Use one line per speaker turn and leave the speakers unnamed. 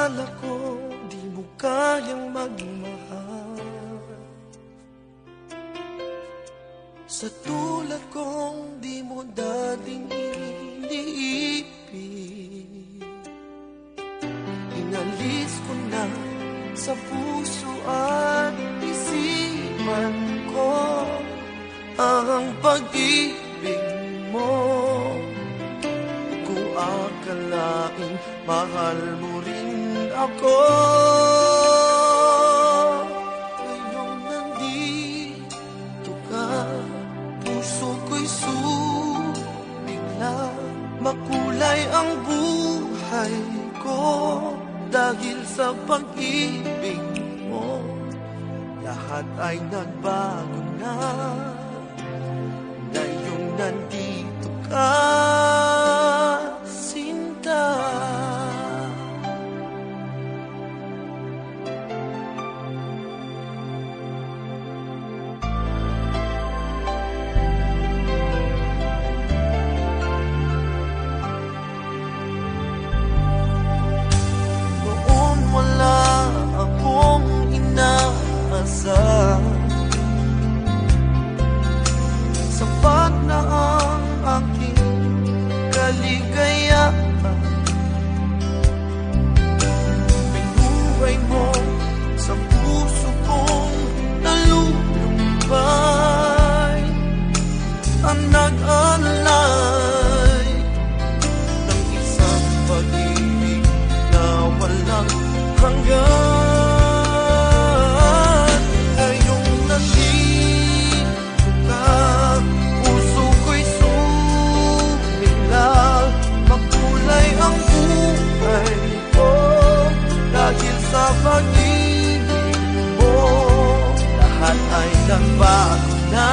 akala ko di mo kayang magmahal. Sa tulad kong di mo dating iniibig, inalis ko na sa puso at isipan ko ang pag-ibig mo. Kung akalain mahal mo rin ako, ngayong nandito ka, puso ko'y sumigla. Makulay ang buhay ko dahil sa pag-ibig mo. Lahat ay nagbago na ngayong nandito ka, Sinta. Noon wala akong inaasahan, sapat na ang aking kaligayahan. Binuhay mo sa puso kong nalulumbay, ang nag-alay ng isang pag-ibig na walang hanggan. Ngayong nandito ka, puso ko'y sumilang. Makulay ang buhay ko dahil sa pag-ibig mo. Lahat ay nagbago na